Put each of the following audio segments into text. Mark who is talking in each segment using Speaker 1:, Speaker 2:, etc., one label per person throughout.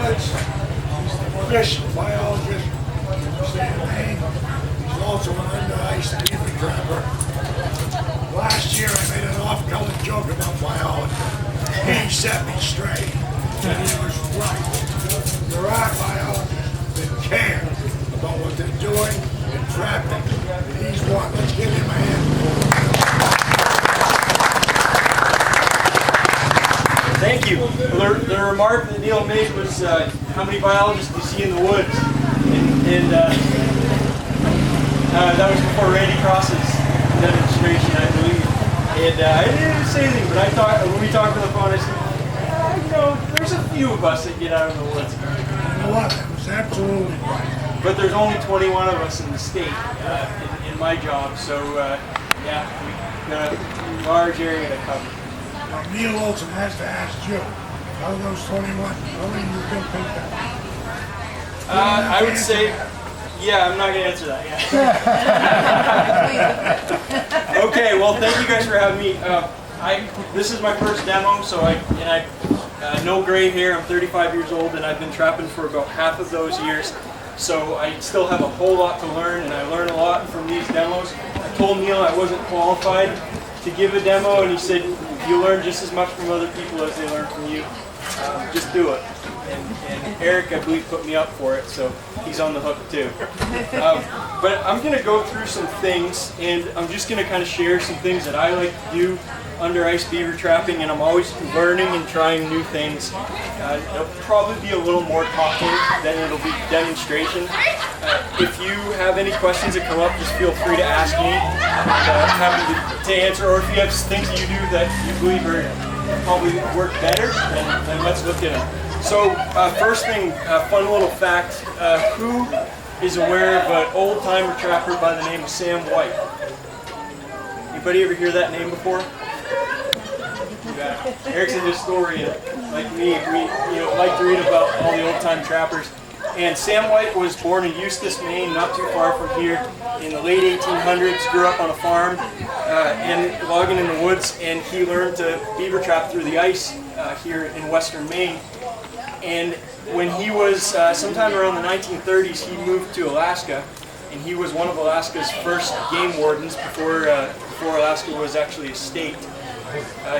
Speaker 1: woods. He's the fish biologist from the state of Maine. He's also an under-ice beaver trapper. Last year I made an off-color joke about biology. He set me straight, and he was right. There are biologists that care about what they're doing in trapping, and he's one. Let's give him a hand.
Speaker 2: Thank you. The remark that Neil made was how many biologists do you see in the woods? And that was before Randy Cross's demonstration, I believe. And I didn't say anything, but I thought when we talked on the phone, I said, you know, there's a few of us that get out in the woods.
Speaker 1: You know what? That was absolutely right.
Speaker 2: But there's only 21 of us in the state in my job, so yeah, we've got a large area to cover.
Speaker 1: Now, Neil Olson has to ask you, out of those 21, how many you can pick up?
Speaker 2: I would say, yeah, I'm not going to answer that yet. Okay, well, thank you guys for having me. This is my first demo, so I no gray hair. I'm 35 years old, and I've been trapping for about half of those years. So I still have a whole lot to learn, and I learn a lot from these demos. I told Neil I wasn't qualified to give a demo, and he said, you learn just as much from other people as they learn from you. Just do it. And Eric, I believe, put me up for it, so he's on the hook too. But I'm going to go through some things, and I'm just going to kind of share some things that I like to do under ice beaver trapping, and I'm always learning and trying new things. It'll probably be a little more talking than it'll be demonstration. If you have any questions that come up, just feel free to ask me. I'm happy to answer, or if you have things that you do that you believe are probably work better, then let's look at them. So first thing, fun little fact, who is aware of an old-timer trapper by the name of Sam White? Anybody ever hear that name before? Yeah. Eric's a historian, like me. We like to read about all the old-time trappers. And Sam White was born in Eustis, Maine, not too far from here, in the late 1800s. Grew up on a farm and logging in the woods, and he learned to beaver trap through the ice here in western Maine. And when he was sometime around the 1930s, he moved to Alaska, and he was one of Alaska's first game wardens before Alaska was actually a state.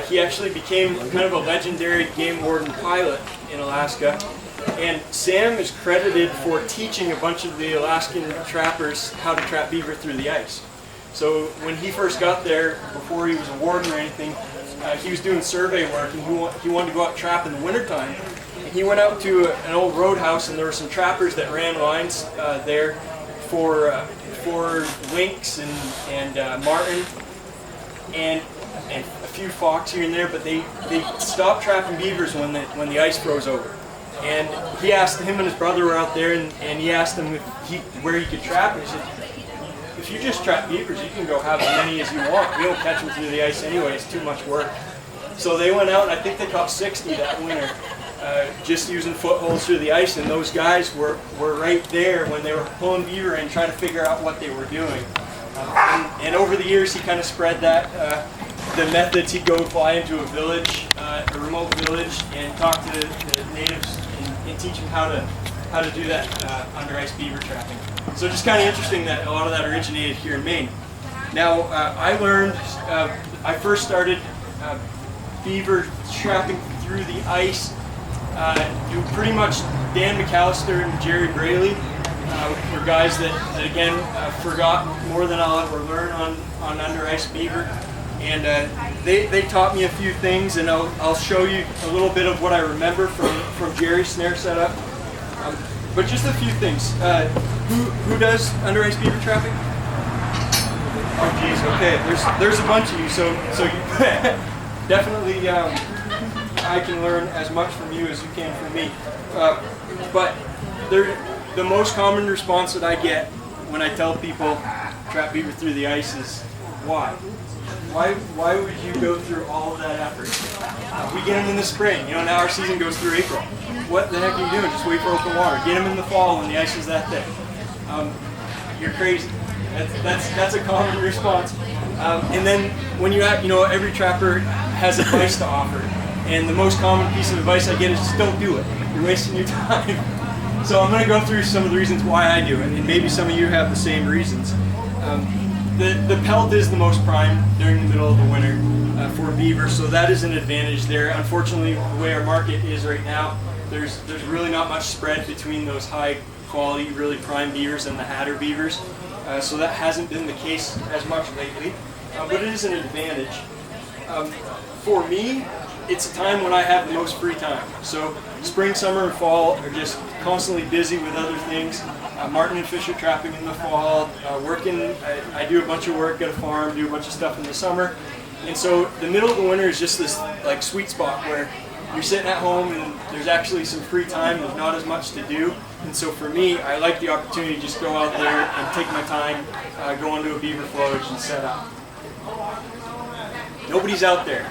Speaker 2: He actually became kind of a legendary game warden pilot in Alaska. And Sam is credited for teaching a bunch of the Alaskan trappers how to trap beaver through the ice. So when he first got there, before he was a warden or anything, he was doing survey work, and he wanted to go out and trap in the wintertime. And he went out to an old roadhouse, and there were some trappers that ran lines there for lynx and marten and a few fox here and there, but they stopped trapping beavers when the ice froze over. And he asked, him and his brother were out there, and he asked them where he could trap, and he said, if you just trap beavers, you can go have as many as you want. We don't catch them through the ice anyway, it's too much work. So they went out, and I think they caught 60 that winter, just using footholds through the ice, and those guys were right there when they were pulling beaver in, trying to figure out what they were doing. And over the years, he kind of spread that. The methods, he'd go fly into a village, a remote village, and talk to the natives and teach them how to do that under ice beaver trapping. So just kind of interesting that a lot of that originated here in Maine. Now I learned, I first started beaver trapping through the ice through pretty much Dan McAllister and Jerry Braley. Were guys that again forgot more than I'll ever learn on under ice beaver. And they taught me a few things, and I'll show you a little bit of what I remember from Jerry's snare setup. But just a few things. Who does under ice beaver trapping? Oh geez, okay. There's a bunch of you, so you definitely I can learn as much from you as you can from me. But the most common response that I get when I tell people trap beaver through the ice is why? Why would you go through all of that effort? We get them in the spring. Now our season goes through April. What the heck are you doing? Just wait for open water. Get them in the fall when the ice is that thick. You're crazy. That's a common response. And then when you have, every trapper has advice to offer. And the most common piece of advice I get is just don't do it. You're wasting your time. So I'm going to go through some of the reasons why I do it, and maybe some of you have the same reasons. The pelt is the most prime during the middle of the winter for beaver, so that is an advantage there. Unfortunately, the way our market is right now, there's really not much spread between those high quality, really prime beavers and the hatter beavers. So that hasn't been the case as much lately, but it is an advantage. For me, it's a time when I have the most free time. So spring, summer, and fall are just constantly busy with other things. Martin and Fisher trapping in the fall, working, I do a bunch of work at a farm, do a bunch of stuff in the summer. And so the middle of the winter is just this like sweet spot where you're sitting at home and there's actually some free time, there's not as much to do. And so for me, I like the opportunity to just go out there and take my time, go onto a beaver flowage and set up. Nobody's out there.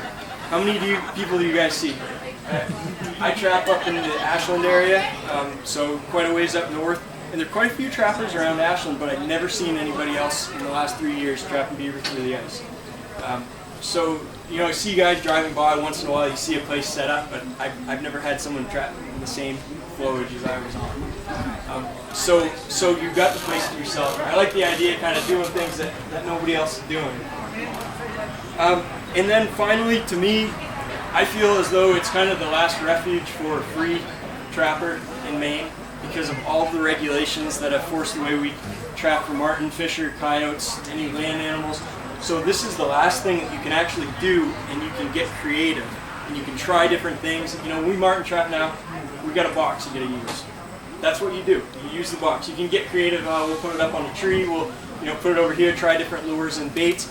Speaker 2: How many people do you guys see? I trap up in the Ashland area, so quite a ways up north. And there are quite a few trappers around Ashland, but I've never seen anybody else in the last 3 years trapping beaver through the ice. So, you know, I see guys driving by once in a while, you see a place set up, but I've never had someone trap in the same flowage as I was on. So you've got the place to yourself. I like the idea of kind of doing things that nobody else is doing. And then finally, to me, I feel as though it's kind of the last refuge for a free trapper in Maine because of all of the regulations that have forced the way we trap for marten, fisher, coyotes, any land animals. So this is the last thing that you can actually do, and you can get creative and you can try different things. You know, when we marten trap now, we got a box you got to use. That's what you do. You use the box. You can get creative. We'll put it up on a tree. We'll put it over here. Try different lures and baits.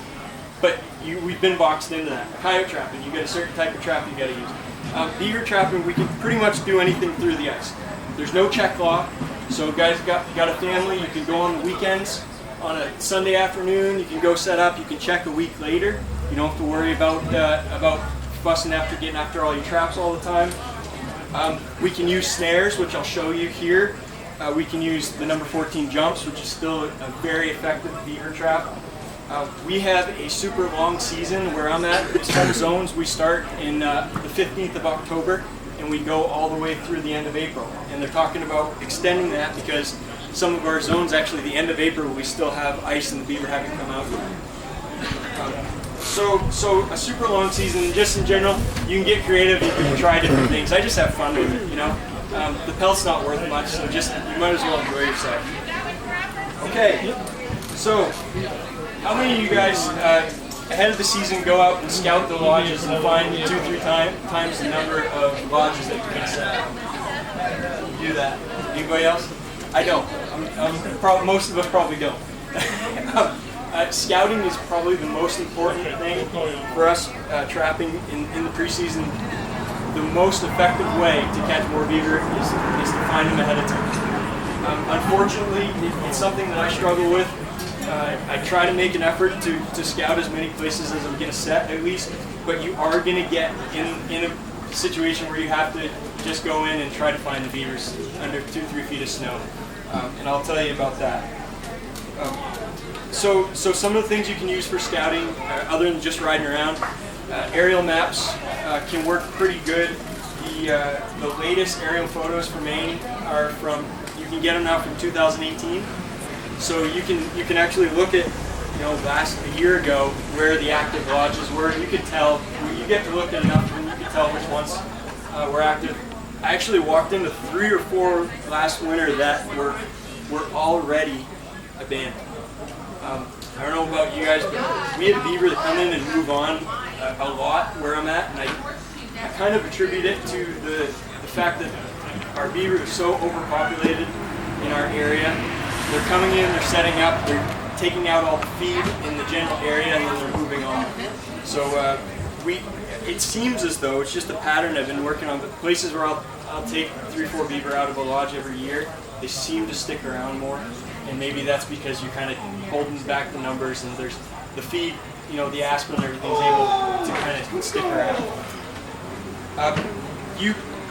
Speaker 2: But we've been boxed into that. Coyote trapping, you got a certain type of trap you got to use. Beaver trapping, we can pretty much do anything through the ice. There's no check lock. So guys got a family, you can go on the weekends. On a Sunday afternoon, you can go set up. You can check a week later. You don't have to worry about fussing after getting after all your traps all the time. We can use snares, which I'll show you here. We can use the number 14 jumps, which is still a very effective beaver trap. We have a super long season where I'm at. Some zones we start in the 15th of October and we go all the way through the end of April. And they're talking about extending that because some of our zones, actually the end of April, we still have ice and the beaver haven't come out yet. So a super long season, just in general, you can get creative, you can try different things. I just have fun with it, you know. The pelt's not worth much, so just you might as well enjoy yourself. Okay, so how many of you guys ahead of the season go out and scout the lodges and find 2-3 times the number of lodges that you can set up? You do that. Anybody else? I don't. Most of us probably don't. Scouting is probably the most important thing for us trapping in the preseason. The most effective way to catch more beaver is to find them ahead of time. Unfortunately, it's something that I struggle with. I try to make an effort to scout as many places as I'm going to set at least, but you are going to get in a situation where you have to just go in and try to find the beavers under 2-3 feet of snow. And I'll tell you about that. So some of the things you can use for scouting, other than just riding around, aerial maps can work pretty good. The latest aerial photos for Maine are you can get them now from 2018. So you can actually look at, a year ago where the active lodges were. You could tell, you get to look at enough and you can tell which ones were active. I actually walked into 3 or 4 last winter that were already abandoned. I don't know about you guys, but we have beaver that come in and move on a lot where I'm at, and I kind of attribute it to the fact that our beaver is so overpopulated in our area. They're coming in, they're setting up, they're taking out all the feed in the general area, and then they're moving on. So it seems as though it's just a pattern I've been working on, but places where I'll take 3-4 beaver out of a lodge every year, they seem to stick around more. And maybe that's because you're kind of holding back the numbers and there's the feed, the aspen and everything's able to kind of stick around.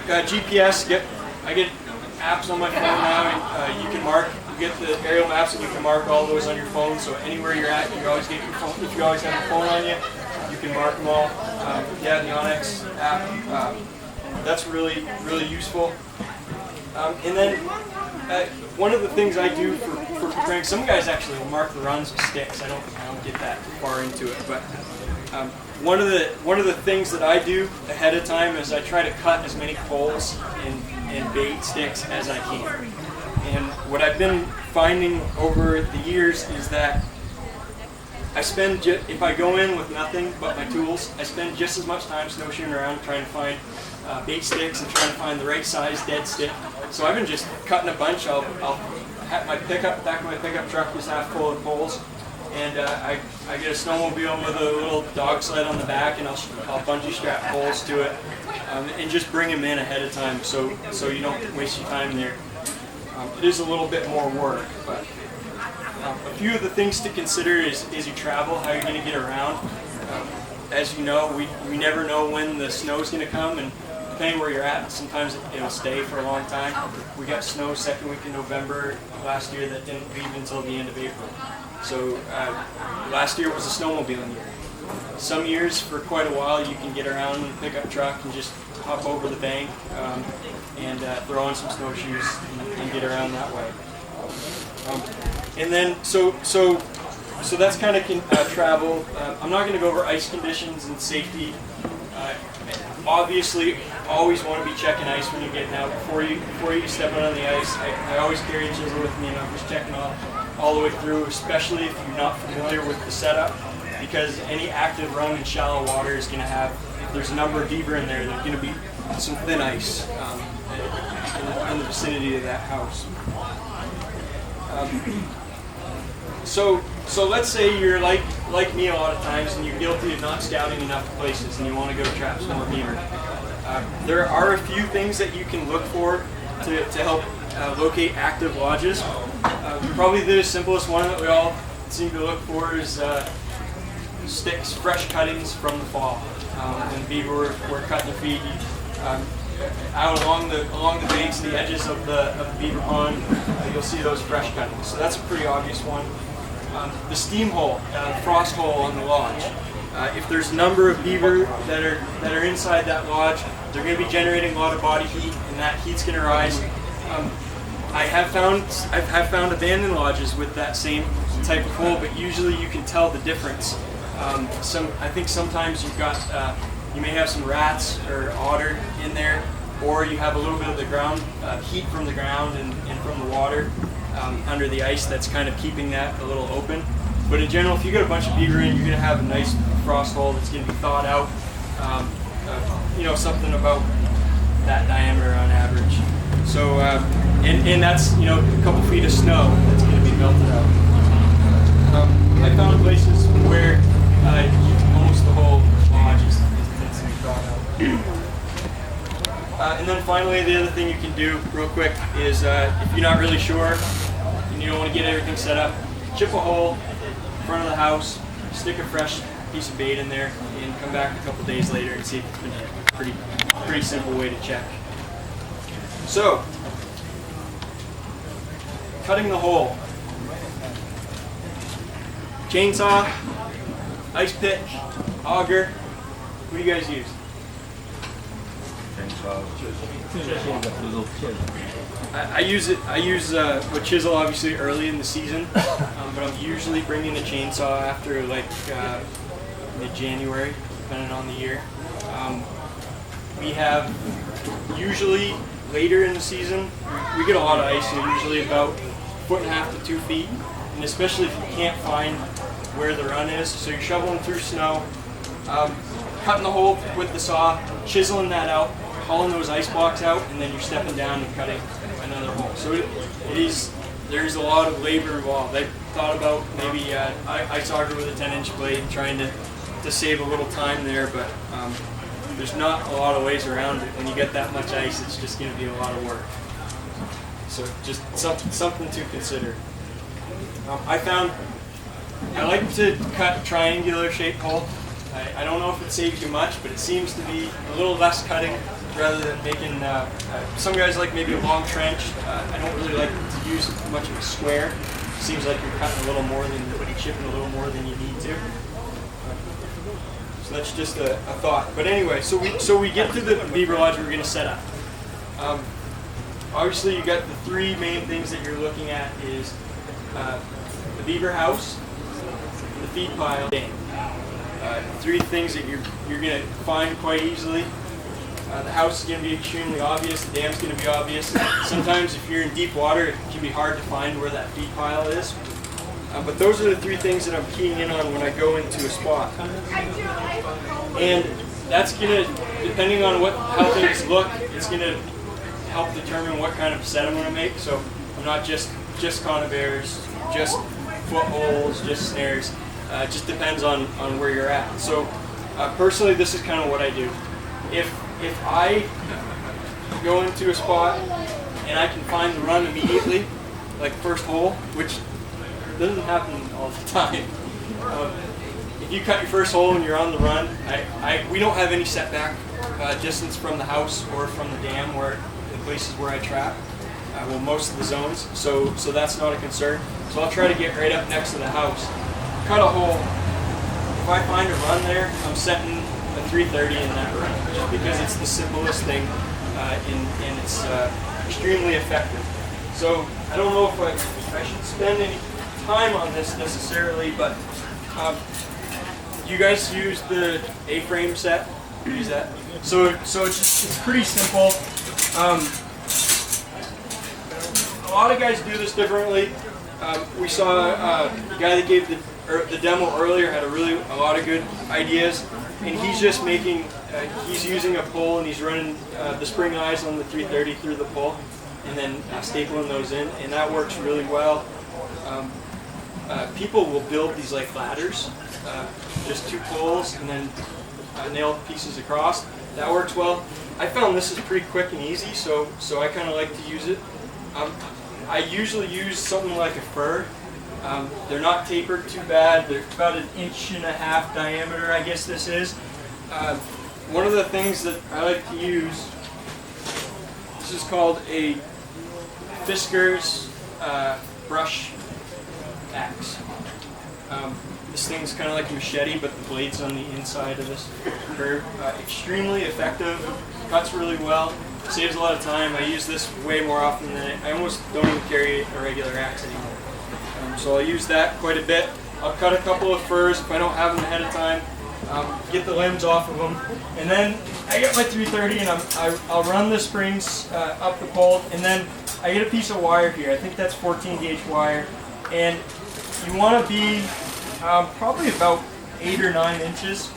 Speaker 2: GPS, I get apps on my phone now, and you get the aerial maps and you can mark all those on your phone, so anywhere you're at, you always get your phone. If you always have your phone on you, you can mark them all. The Onyx app, that's really, really useful. And then one of the things I do for preparing, some guys actually will mark the runs with sticks. I don't get that far into it, but one of the things that I do ahead of time is I try to cut as many poles and bait sticks as I can. And what I've been finding over the years is that I spend, if I go in with nothing but my tools, I spend just as much time snowshoeing around trying to find bait sticks and trying to find the right size dead stick. So I've been just cutting a bunch. I'll have my back of my pickup truck is half full of poles, and I get a snowmobile with a little dog sled on the back, and I'll bungee strap poles to it, and just bring them in ahead of time so you don't waste your time there. It is a little bit more work, but a few of the things to consider is you travel, how you're going to get around. As you know, we never know when the snow is going to come, and depending where you're at, sometimes it'll stay for a long time. We got snow second week in November last year that didn't leave until the end of April. So last year was a snowmobiling year. Some years, for quite a while, you can get around in a pickup truck and just hop over the bank and throw on some snowshoes and get around that way. And then, so that's kind of travel. I'm not going to go over ice conditions and safety. Obviously, always want to be checking ice when you're getting out. Before you step out on the ice, I always carry a chisel with me, and I'm just checking all the way through, especially if you're not familiar with the setup, because any active run in shallow water is going to have, if there's a number of beaver in there, there's going to be some thin ice in the vicinity of that house. So let's say you're like me a lot of times, and you're guilty of not scouting enough places, and you want to go trap some more beaver. There are a few things that you can look for to help locate active lodges. Probably the simplest one that we all seem to look for is sticks, fresh cuttings from the fall. And beaver were cutting their feet out along the banks, the edges of the beaver pond. You'll see those fresh cuttings. So that's a pretty obvious one. The steam hole, frost hole on the lodge. If there's a number of beaver that are inside that lodge, they're going to be generating a lot of body heat, and that heat's going to rise. I have found abandoned lodges with that same type of hole, but usually you can tell the difference. I think sometimes you may have some rats or otter in there, or you have a little bit of the ground heat from the ground and from the water under the ice that's kind of keeping that a little open. But in general, if you get a bunch of beaver in, you're going to have a nice frost hole that's going to be thawed out. Something about that diameter on average. So, and that's a couple feet of snow that's going to be melted out. I found places where almost the whole lodge is thawed out. And then finally, the other thing you can do real quick is if you're not really sure and you don't want to get everything set up, chip a hole in front of the house, stick a fresh piece of bait in there, and come back a couple days later and see if it's been hit. Pretty simple way to check. So, cutting the hole. Chainsaw, ice pick, auger. What do you guys use? I use a chisel obviously early in the season, but I'm usually bringing a chainsaw after mid-January, depending on the year. We have usually later in the season, we get a lot of ice, so usually about 1.5 to 2 feet, and especially if you can't find where the run is, so you're shoveling through snow, cutting the hole with the saw, chiseling that out, hauling those ice blocks out, and then you're stepping down and cutting another hole. So there's a lot of labor involved. I thought about maybe ice auger with a 10-inch blade, trying to save a little time there, but there's not a lot of ways around it. When you get that much ice, it's just going to be a lot of work. So just something to consider. I like to cut triangular shaped hole. I don't know if it saves you much, but it seems to be a little less cutting rather than making, some guys like maybe a long trench. I don't really like to use much of a square. It seems like you're cutting a little more chipping a little more than you need to. So that's just a thought. But anyway, so we get to the beaver lodge we're going to set up. obviously you got the three main things that you're looking at is the beaver house, the feed pile, dam. Three things that you're going to find quite easily. The house is going to be extremely obvious, the dam's going to be obvious. Sometimes if you're in deep water, it can be hard to find where that feed pile is. But those are the three things that I'm keying in on when I go into a spot. And that's going to, depending on how things look, it's going to help determine what kind of set I'm going to make. So I'm not just conibears, just footholds, just snares. It just depends on where you're at. So personally, this is kind of what I do. If I go into a spot and I can find the run immediately, like first hole, which doesn't happen all the time. If you cut your first hole and you're on the run, we don't have any setback distance from the house or from the dam, where the places where I trap. Well, most of the zones, so that's not a concern. So I'll try to get right up next to the house, cut a hole. If I find a run there, I'm setting a 330 in that run, just because it's the simplest thing and it's extremely effective. So I don't know if I should spend any time on this necessarily, but you guys use the A-frame set? Use that. So it's pretty simple. A lot of guys do this differently. We saw the guy that gave the demo earlier had a lot of good ideas, and he's just making, he's using a pole and he's running the spring eyes on the 330 through the pole, and then stapling those in, and that works really well. People will build these like ladders, just two poles and then nail pieces across. That works well. I found this is pretty quick and easy, so I kind of like to use it. I usually use something like a fir. They're not tapered too bad. They're about 1.5 inches diameter, I guess this is. One of the things that I like to use, this is called a Fisker's brush axe. This thing's kind of like a machete, but the blade's on the inside of this curve. Extremely effective, cuts really well, saves a lot of time. I use this way more often than I almost don't even carry a regular axe anymore. So I'll use that quite a bit. I'll cut a couple of firs if I don't have them ahead of time, get the limbs off of them, and then I get my 330 and I'll run the springs up the pole, and then I get a piece of wire here. I think that's 14 gauge wire, and you want to be probably about 8 or 9 inches,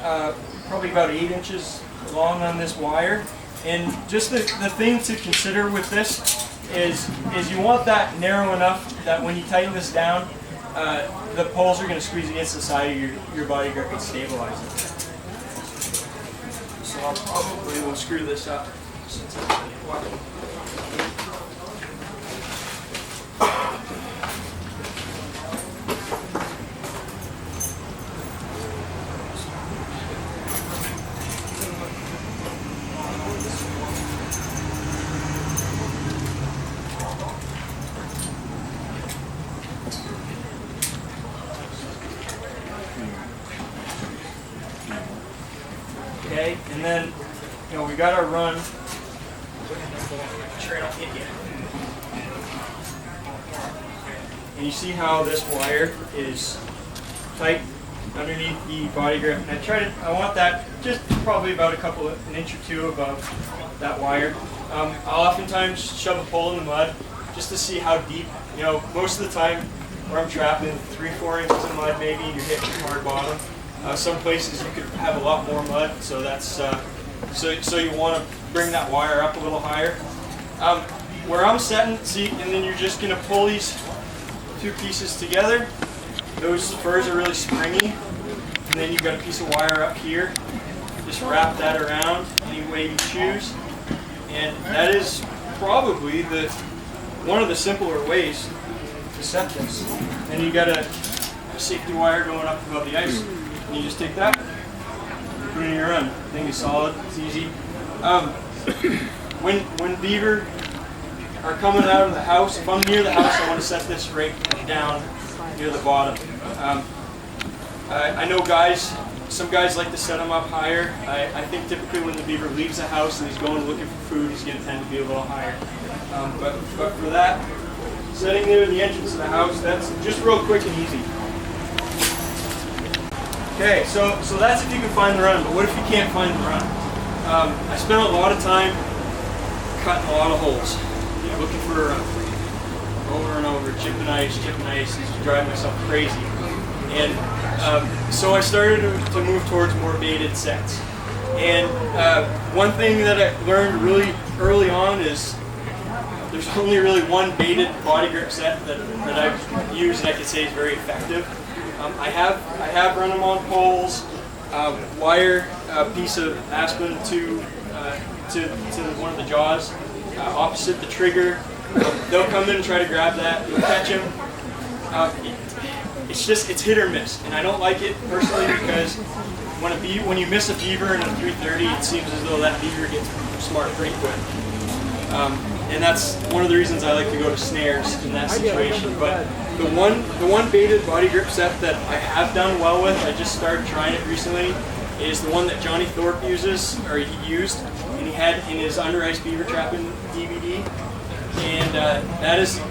Speaker 2: probably about 8 inches long on this wire. And just the thing to consider with this is you want that narrow enough that when you tighten this down, the poles are going to squeeze against the side of your body grip and stabilize it. So I'll probably will screw this up. Okay, and then, we got our run. Sure I don't hit you. And you see how this wire is tight underneath the body grip. And I want that just probably about an inch or two above that wire. I'll oftentimes shove a pole in the mud just to see how deep. Most of the time where I'm trapping 3-4 inches of mud maybe, you're hitting hard bottom. Some places you could have a lot more mud, so that's so you want to bring that wire up a little higher. Where I'm setting, see, and then you're just going to pull these two pieces together. Those firs are really springy, and then you've got a piece of wire up here. Just wrap that around any way you choose, and that is probably one of the simpler ways to set this. Then you got a safety wire going up above the ice. And you just take that, put it in your run. The thing is solid, it's easy. When beaver are coming out of the house, if I'm near the house, I want to set this right down near the bottom. I know some guys like to set them up higher. I think typically when the beaver leaves the house and he's going looking for food, he's going to tend to be a little higher. But for that, setting near the entrance of the house, that's just real quick and easy. Okay, so that's if you can find the run, but what if you can't find the run? I spent a lot of time cutting a lot of holes, looking for a run. Over and over, chipping ice, used to drive myself crazy. And so I started to move towards more baited sets. And one thing that I learned really early on is there's only really one baited body grip set that I've used and I can say is very effective. I have run them on poles, wire a piece of aspen to one of the jaws, opposite the trigger. They'll come in and try to grab that. You'll catch them. It's hit or miss, and I don't like it personally because when you miss a beaver in a 330, it seems as though that beaver gets smart pretty quick. And that's one of the reasons I like to go to snares in that situation. But the one baited body grip set that I have done well with, I just started trying it recently, is the one that Johnny Thorpe uses, or he used, and he had in his Under Ice Beaver Trapping DVD. And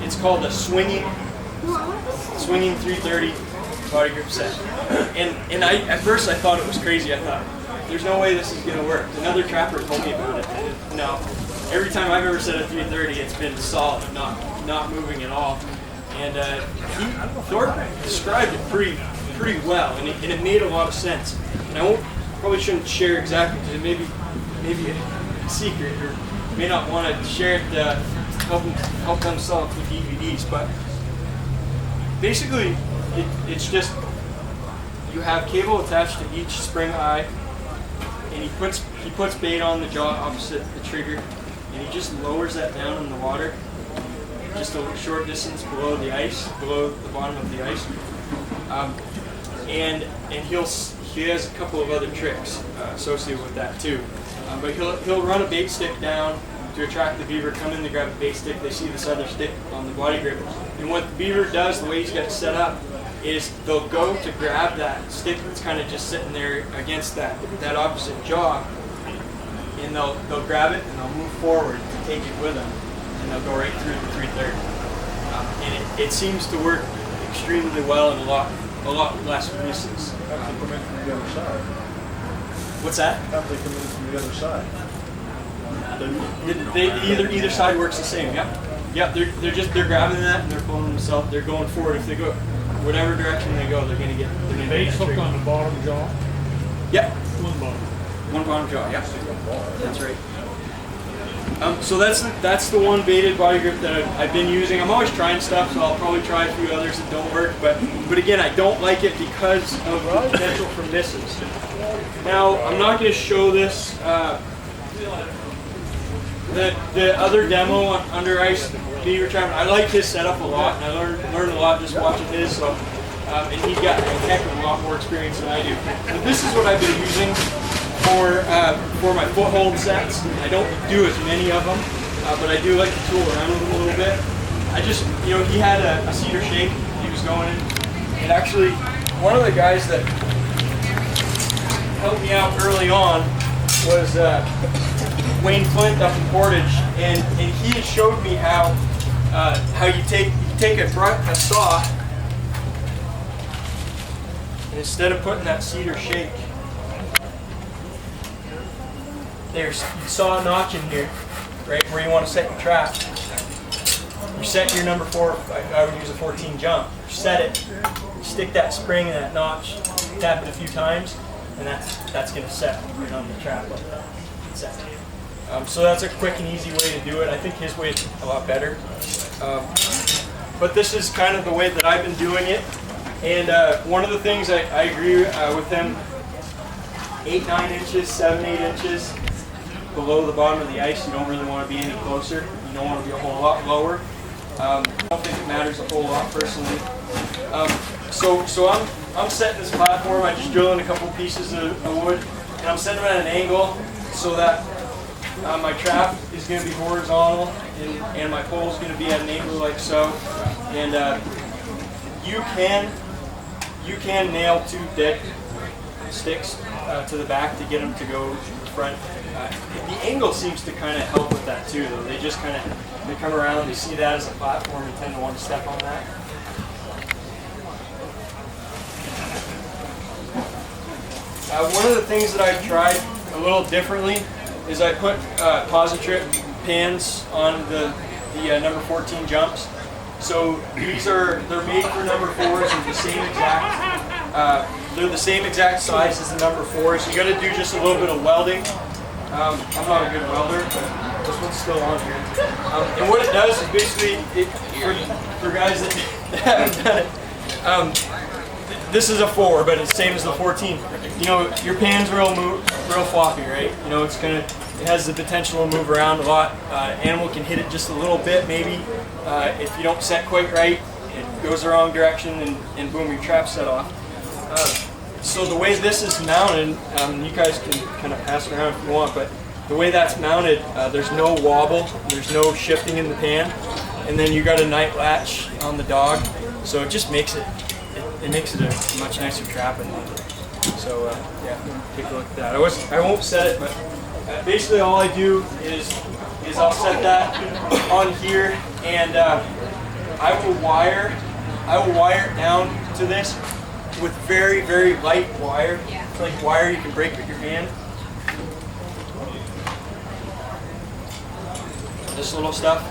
Speaker 2: it's called a swinging 330 body grip set. And at first I thought it was crazy. I thought, there's no way this is going to work. Another trapper told me about it. No. Every time I've ever set a 330, it's been solid, not moving at all. And Thorpe described it pretty well, and it made a lot of sense. And I probably shouldn't share exactly, because it may be a secret, or may not want to share it to help them sell it with DVDs. But basically, it's just you have cable attached to each spring eye, and he puts bait on the jaw opposite the trigger, and he just lowers that down in the water, just a short distance below the ice, below the bottom of the ice. And he has a couple of other tricks associated with that too. But he'll run a bait stick down to attract the beaver, come in to grab a bait stick, they see this other stick on the body grip. And what the beaver does, the way he's got it set up, is they'll go to grab that stick that's kind of just sitting there against that opposite jaw, and they'll grab it and they'll move forward to take it with them, and they'll go right through the 330. And it seems to work extremely well and a lot less misses.
Speaker 3: Have they come in from the other side?
Speaker 2: What's that?
Speaker 3: Have they come in from the other side?
Speaker 2: Either side works the same. Yep. They're grabbing that and they're pulling themselves. They're going forward. If they go whatever direction they go, they're gonna get.
Speaker 4: Bait hook on the bottom jaw.
Speaker 2: Yep.
Speaker 4: One
Speaker 2: bottom jaw. Yep. That's right. So that's the one baited body grip that I've been using. I'm always trying stuff, so I'll probably try a few others that don't work. But again, I don't like it because of the potential for misses. Now I'm not going to show this. The other demo on Under Ice Beaver Trapping, I like his setup a lot, and I learned a lot just watching his. So, and he's got a heck of a lot more experience than I do. But this is what I've been using for my foothold sets. I don't do as many of them, but I do like to tool around with them a little bit. I just, he had a cedar shake he was going in, and actually one of the guys that helped me out early on was Wayne Flint up in Portage, and he had showed me how you take a saw, and instead of putting that cedar shake, there's you saw a notch in here, right where you want to set your trap. You set your number 4. I would use a 14 jump. You set it, you stick that spring in that notch, tap it a few times, and that's going to set right on the trap like that. Set. So that's a quick and easy way to do it. I think his way is a lot better. But this is kind of the way that I've been doing it. And one of the things I agree with him, 8-9 inches, 7-8 inches below the bottom of the ice. You don't really want to be any closer. You don't want to be a whole lot lower. I don't think it matters a whole lot personally. So I'm setting this platform. I just drill in a couple pieces of wood, and I'm setting them at an angle so that my trap is going to be horizontal, and my pole is going to be at an angle like so. And you can nail 2 dead sticks to the back to get them to go to the front. The angle seems to kind of help with that too, though. They just kind of, they come around, they see that as a platform and tend to want to step on that. One of the things that I've tried a little differently is I put positrip pans on the number 14 jumps. So they're made for number 4s and they're the same exact size as the number 4s. You got to do just a little bit of welding. I'm not a good welder, but this one's still on here. And what it does is basically, for guys that haven't done it, this is a 4, but it's the same as the 14. You know, your pan's real floppy, right? You know, it has the potential to move around a lot. Animal can hit it just a little bit, maybe. If you don't set quite right, it goes the wrong direction, and boom, your trap's set off. So the way this is mounted, you guys can kind of pass it around if you want, but the way that's mounted, there's no wobble, there's no shifting in the pan, and then you got a night latch on the dog, so it just makes it makes it a much nicer trap. So yeah, take a look at that. I won't set it, but basically all I do is I'll set that on here, and I will wire it down to this with very, very light wire. It's like wire you can break with your hand. This little stuff,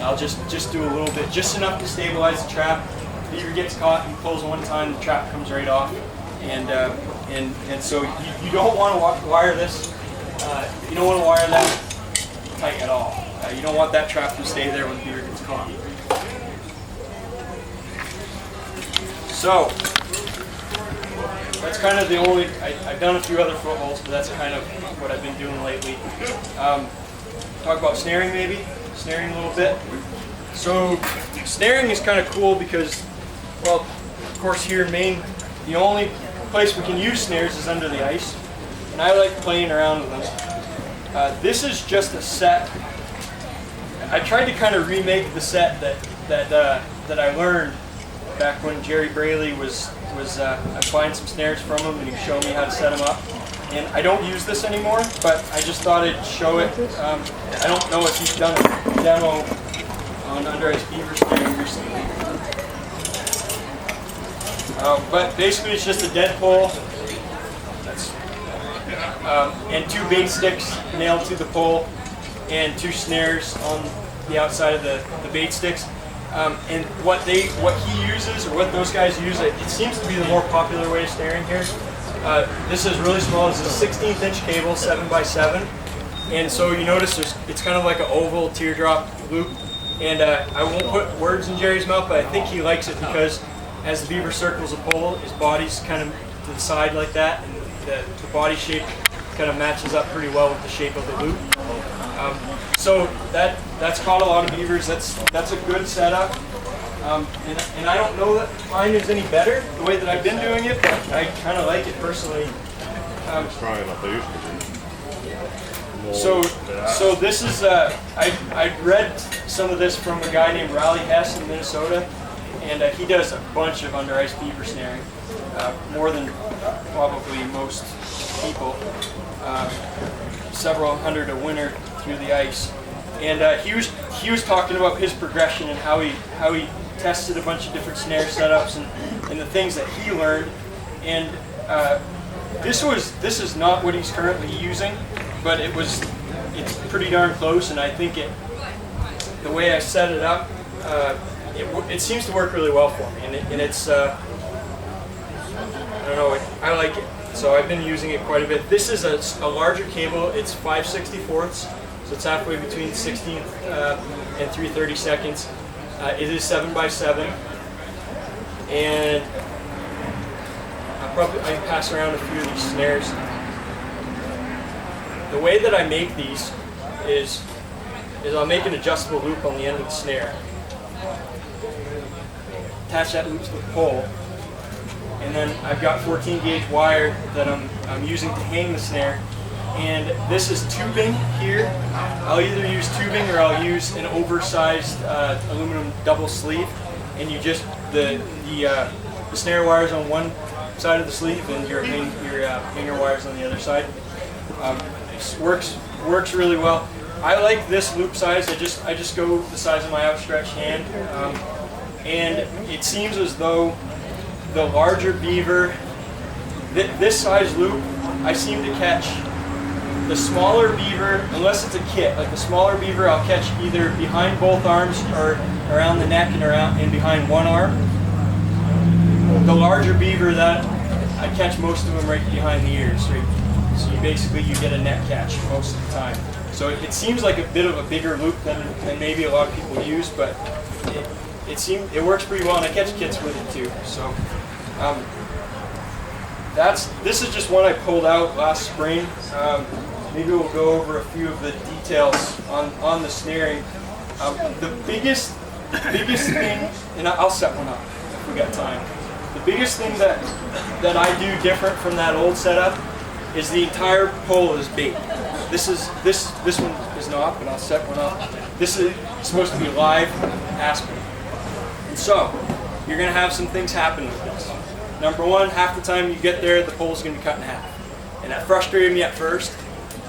Speaker 2: I'll just do a little bit, just enough to stabilize the trap. Beaver gets caught, he pulls one time, the trap comes right off, and so you don't want to wire this. You don't want to wire that tight at all. You don't want that trap to stay there when the beaver gets caught. So that's kind of the only. I've done a few other footholds, but that's kind of what I've been doing lately. Talk about snaring, maybe snaring a little bit. So snaring is kind of cool because, well, of course here in Maine, the only place we can use snares is under the ice, and I like playing around with them. This is just a set. I tried to kind of remake the set that I learned back when Jerry Braley was I buying some snares from him, and he showed me how to set them up. And I don't use this anymore, but I just thought I'd show it. I don't know if you've done a demo on under ice beaver snaring recently. But basically it's just a dead pole and 2 bait sticks nailed to the pole and 2 snares on the outside of the bait sticks. And what he uses, or what those guys use, it seems to be the more popular way of snaring here. This is really small. It's a 16th-inch cable, 7x7, and so you notice it's kind of like an oval teardrop loop. And I won't put words in Jerry's mouth, but I think he likes it because as the beaver circles a pole, his body's kind of to the side like that, and the body shape kind of matches up pretty well with the shape of the loop. So that's caught a lot of beavers. That's a good setup. And I don't know that mine is any better the way that I've been doing it, but I kind of like it personally.
Speaker 3: It's probably not they used to be.
Speaker 2: So this is I read some of this from a guy named Raleigh Hess in Minnesota, and he does a bunch of under ice beaver snaring, more than probably most people, several hundred a winter through the ice. And he was talking about his progression and how he tested a bunch of different snare setups and the things that he learned. And this is not what he's currently using, but it's pretty darn close. And I think the way I set it up, it seems to work really well for me. And it's I don't know, I like it. So I've been using it quite a bit. This is a larger cable. It's 5/64ths. So it's halfway between 16th and 3/32. It is 7x7, and I pass around a few of these snares. The way that I make these is I'll make an adjustable loop on the end of the snare, attach that loop to the pole, and then I've got 14 gauge wire that I'm using to hang the snare. And this is tubing here. I'll either use tubing or I'll use an oversized aluminum double sleeve. And you just the snare wires on one side of the sleeve and your hanger wires on the other side. works really well. I like this loop size. I just go the size of my outstretched hand, and it seems as though the larger beaver, this size loop, I seem to catch the smaller beaver, unless it's a kit. Like the smaller beaver, I'll catch either behind both arms or around the neck and behind one arm. The larger beaver, that I catch most of them right behind the ears. Right? So you get a neck catch most of the time. So it seems like a bit of a bigger loop than maybe a lot of people use, but it works pretty well, and I catch kits with it too. So this is just one I pulled out last spring. Maybe we'll go over a few of the details on the snaring. The biggest thing, and I'll set one up if we got time. The biggest thing that I do different from that old setup is the entire pole is bait. This one is not, but I'll set one up. This is supposed to be live aspen. And so, you're gonna have some things happen with this. Number one, half the time you get there, the pole's gonna be cut in half. And that frustrated me at first,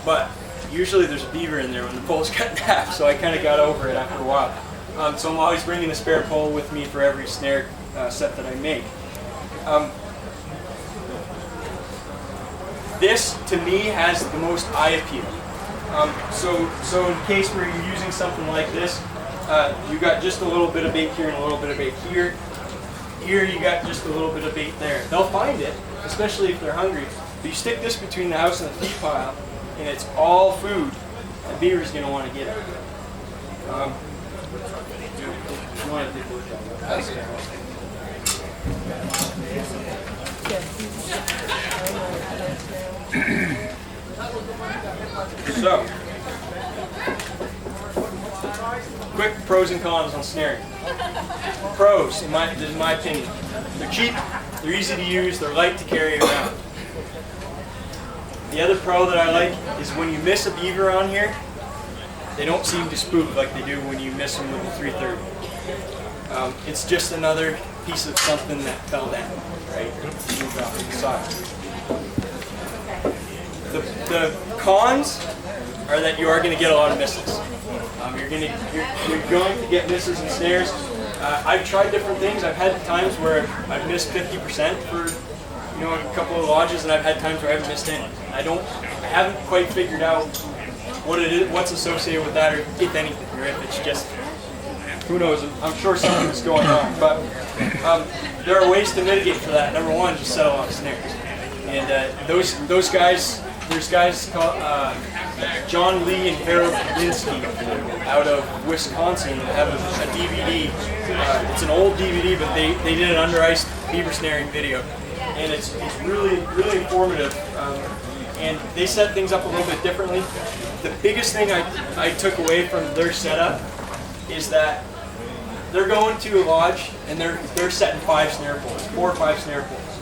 Speaker 2: but usually there's a beaver in there when the pole's cut in half, so I kind of got over it after a while. So I'm always bringing a spare pole with me for every snare set that I make. This, to me, has the most eye appeal. So in case where you're using something like this, you got just a little bit of bait here and a little bit of bait here. Here you got just a little bit of bait there. They'll find it, especially if they're hungry. But you stick this between the house and the feed pile, and it's all food. The beaver's going to want to get it. You want to take a look at that. So, quick pros and cons on snaring. Pros, in my opinion, they're cheap, they're easy to use, they're light to carry around. The other pro that I like is when you miss a beaver on here, they don't seem to spook like they do when you miss them with the 330. It's just another piece of something that fell down, right? Moved off to the side. The cons are that you are going to get a lot of misses. You're going to get misses and snares. I've tried different things. I've had times where I've missed 50% for a couple of lodges, and I've had times where I haven't missed any. I haven't quite figured out what it is, what's associated with that, or if anything, or if it's just, who knows. I'm sure something's going on, but there are ways to mitigate for that. Number one, just settle on snares, and those guys. There's guys called John Lee and Harold Linsky out of Wisconsin that have a DVD. It's an old DVD, but they did an under ice beaver snaring video, and it's really informative. And they set things up a little bit differently. The biggest thing I took away from their setup is that they're going to a lodge and they're setting 4 or 5 snare poles,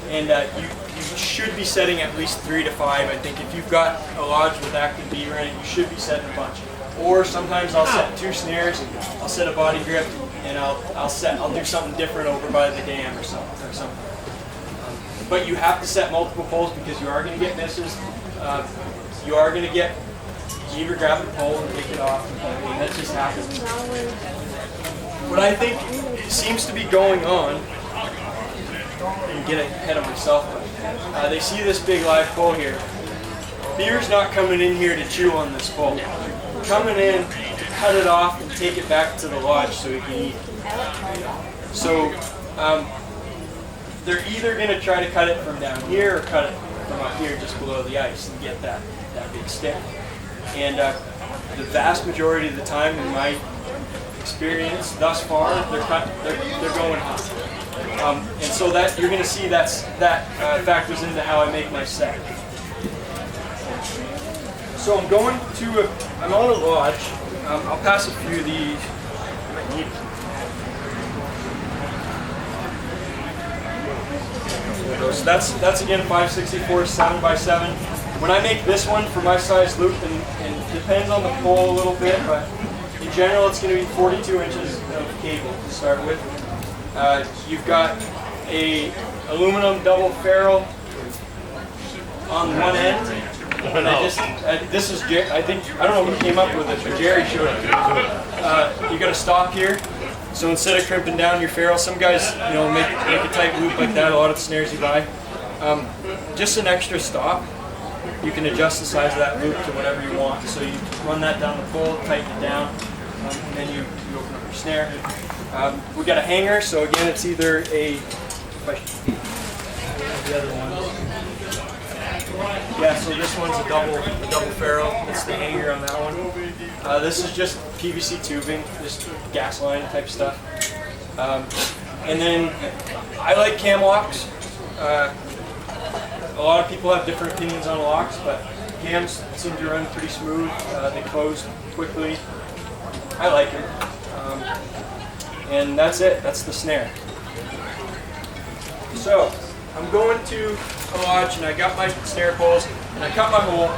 Speaker 2: and you should be setting at least 3 to 5. I think if you've got a lodge with active beaver in it, you should be setting a bunch. Or sometimes I'll set 2 snares, I'll set a body grip, and I'll do something different over by the dam or something. But you have to set multiple poles because you are going to get misses. You are going to get beaver grab the pole and take it off. I mean, that just happens. What I think seems to be going on, and get ahead of myself, but they see this big live pole here. Beaver's not coming in here to chew on this pole. They're coming in to cut it off and take it back to the lodge so he can eat. So they're either going to try to cut it from down here or cut it from up here just below the ice and get that big stick. And the vast majority of the time, in my experience thus far, they're going hot. And so that you're going to see that factors into how I make my set. So I'm on a lodge. I'll pass a few of these. I might need so that's again 5/64 7x7. When I make this one for my size loop, and it depends on the pole a little bit, but in general it's going to be 42 inches of cable to start with. You've got a aluminum double ferrule on one end, And this is I think I don't know who came up with it, but Jerry showed it. You got to stop here. So instead of crimping down your ferrule, some guys make a tight loop like that. A lot of the snares you buy, just an extra stop. You can adjust the size of that loop to whatever you want. So you run that down the pole, tighten it down, and then you open up your snare. We got a hanger, so again, it's either the other one. Yeah, so this one's a double ferrule. It's the hanger on that one. This is just PVC tubing, just gas line type stuff. And then I like cam locks. A lot of people have different opinions on locks, but cams seem to run pretty smooth. They close quickly. I like them. And that's it. That's the snare. So I'm going to a lodge, and I got my snare poles, and I cut my hole.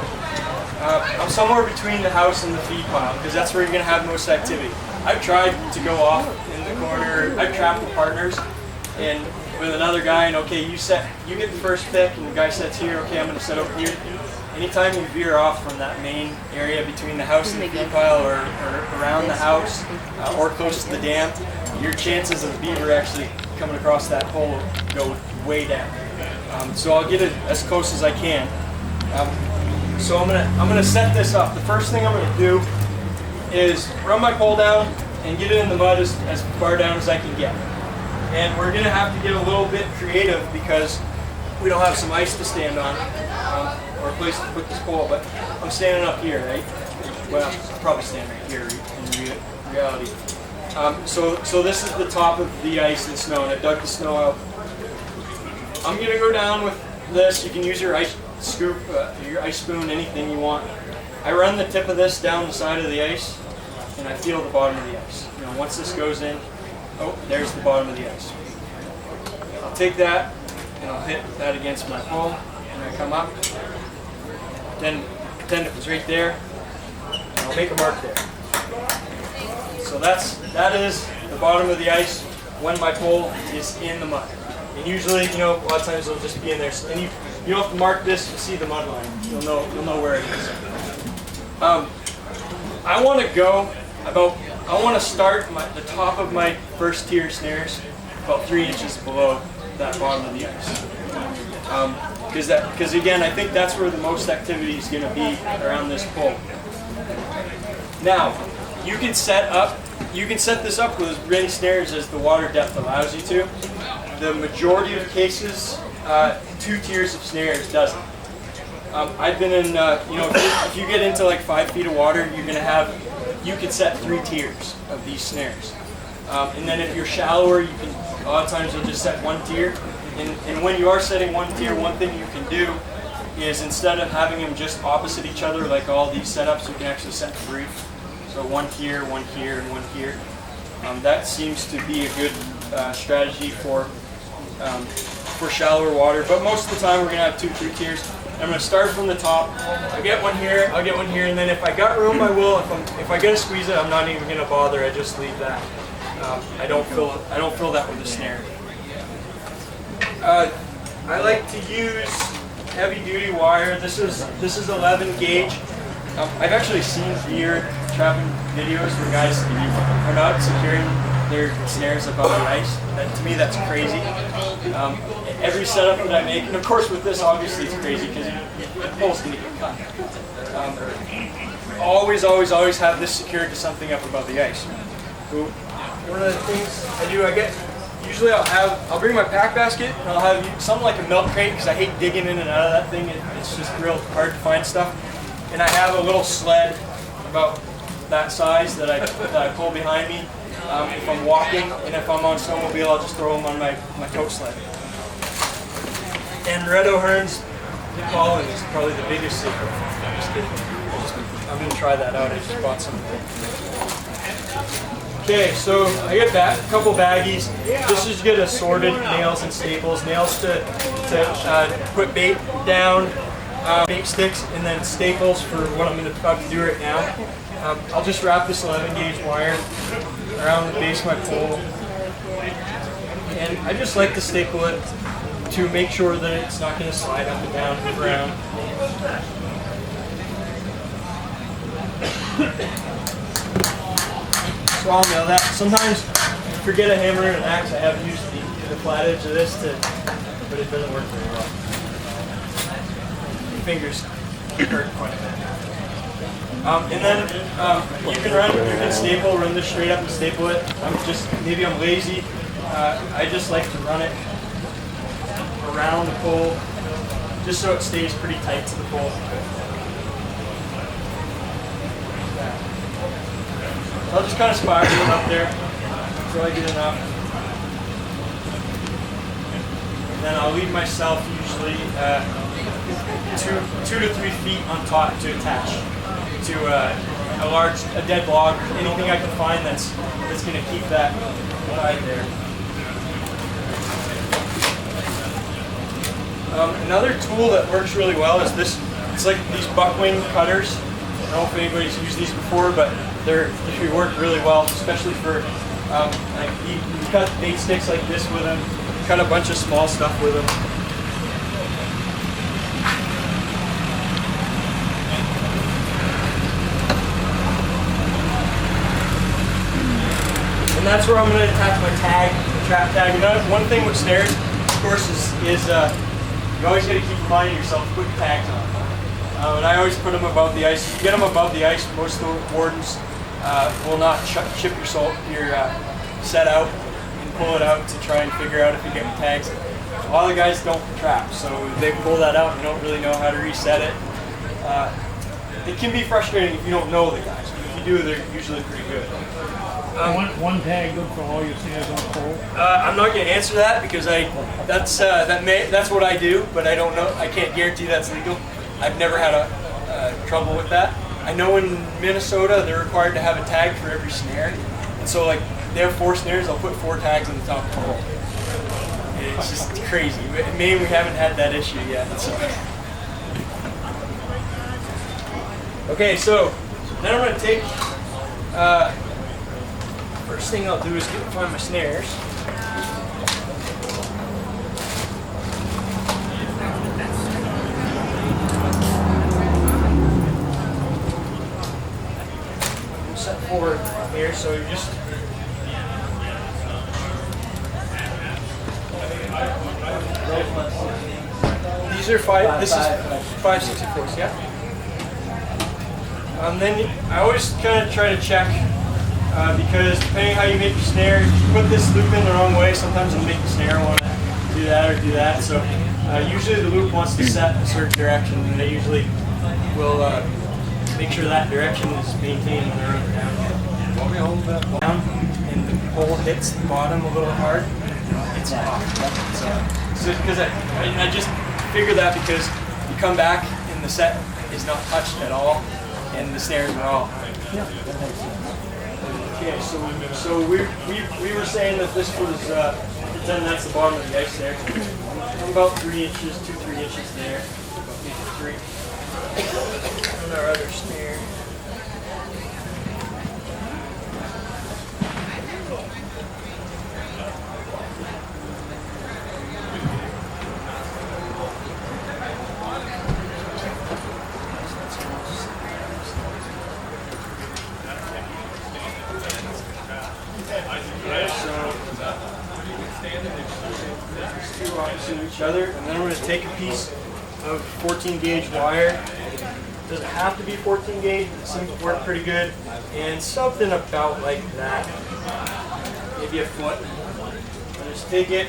Speaker 2: I'm somewhere between the house and the feed pile, because that's where you're going to have most activity. I've tried to go off in the corner. I've trapped with partners, and with another guy, and okay, you get the first pick, and the guy sets here. Okay, I'm going to set over here. Anytime you veer off from that main area between the house and the feed pile, or around the house, or close to the dam, your chances of beaver actually coming across that hole go way down. So I'll get it as close as I can. So I'm gonna set this up. The first thing I'm gonna do is run my pole down and get it in the mud as far down as I can get. And we're gonna have to get a little bit creative because we don't have some ice to stand on, or a place to put this pole. But I'm standing up here, right? Well, I'll probably stand right here in reality. So this is the top of the ice and snow, and I dug the snow out. I'm gonna go down with this. You can use your ice scoop, your ice spoon, anything you want. I run the tip of this down the side of the ice, and I feel the bottom of the ice. Once this goes in, oh, there's the bottom of the ice. I'll take that, and I'll hit that against my pole, and I come up. Then pretend it was right there, and I'll make a mark there. So that is the bottom of the ice when my pole is in the mud. And usually, a lot of times it'll just be in there. And you don't have to mark this to see the mud line. You'll know where it is. I want to start the top of my first tier snares about 3 inches below that bottom of the ice. Because again, I think that's where the most activity is going to be around this pole. Now, you can set this up with as many snares as the water depth allows you to. The majority of cases, 2 tiers of snares doesn't. I've been in, if you get into like 5 feet of water, you can set 3 tiers of these snares. And then if you're shallower, a lot of times you'll just set 1 tier. And when you are setting 1 tier, one thing you can do is instead of having them just opposite each other like all these setups, you can actually set 3. So 1 here, 1 here, and 1 here. That seems to be a good strategy for shallower water, but most of the time we're going to have 2, 3 tiers. I'm going to start from the top. I'll get one here, I'll get one here, and then if I got room, I will. If I gotta squeeze it, I'm not even going to bother. I just leave that. I don't fill that with a snare. I like to use heavy-duty wire. This is 11 gauge. I've actually seen deer trapping videos where guys are not securing their snares above the ice. To me, that's crazy. Every setup that I make, and of course with this, obviously it's crazy because the pole's going to get cut. Always have this secured to something up above the ice. So one of the things I do, usually I'll bring my pack basket, and I'll have something like a milk crate because I hate digging in and out of that thing. It's just real hard to find stuff. And I have a little sled about that size that I pull behind me if I'm walking, and if I'm on snowmobile, I'll just throw them on my tote sled. And red O'Hearn's pollen is probably the biggest secret. I'm just kidding. I'm going to try that out. I just bought some. Okay, so I got that, a couple baggies. This is good assorted nails and staples. Nails to put bait down, bait sticks, and then staples for what I'm about to do right now. I'll just wrap this 11 gauge wire around the base of my pole. And I just like to staple it to make sure that it's not going to slide up and down the ground. Sawmill that. Sometimes forget a hammer and an axe. I have used the flat edge of this but it doesn't work very well. Your fingers hurt quite a bit. And then you can run this straight up and staple it. Maybe I'm lazy. I just like to run it around the pole just so it stays pretty tight to the pole. I'll just kind of spiral it up there until I get enough. And then I'll leave myself usually 2 to 3 feet on top to attach to a dead log, anything I can find that's going to keep that tied there. Another tool that works really well is this. It's like these buckwing cutters. I don't know if anybody's used these before, but they work really well, especially for like you cut bait sticks like this with them, cut a bunch of small stuff with them. And that's where I'm going to attach my trap tag. And one thing with snares, of course, is you always got to keep reminding yourself to put tags on. And I always put them above the ice. If you get them above the ice, most of the wardens will not chip your set out and pull it out to try and figure out if you get tags. A lot of the guys don't trap, so they pull that out and they don't really know how to reset it. It can be frustrating if you don't know the guys, but if you do, they're usually pretty good.
Speaker 4: One tag good for all your snares on the pole?
Speaker 2: I'm not going to answer that because that's what I do, but I don't know. I can't guarantee that's legal. I've never had a trouble with that. I know in Minnesota they're required to have a tag for every snare, and so like they have 4 snares, they'll put 4 tags on the top of the pole. It's just crazy. In Maine we haven't had that issue yet. So. Okay, so then I'm going to take. First thing I'll do is find my snares. Set forward here, so you just these are 5. This is 5/64, yeah. Then I always kind of try to check. Because depending how you make your snare, if you put this loop in the wrong way, sometimes it'll make the snare want to do that or do that. So usually the loop wants to set a certain direction, and they usually will make sure that direction is maintained when they're down, and the pole hits the bottom a little hard. It's off. So because I just figure that because you come back and the set is not touched at all, and the snares are all. Okay, so we were saying that this was pretend that's the bottom of the ice there. I'm about 3 inches, 2-3 inches there, maybe 3. And our other snare. Each other, and then I'm going to take a piece of 14 gauge wire. It doesn't have to be 14 gauge, but it seems to work pretty good, and something about like that, maybe a foot. I'll just take it,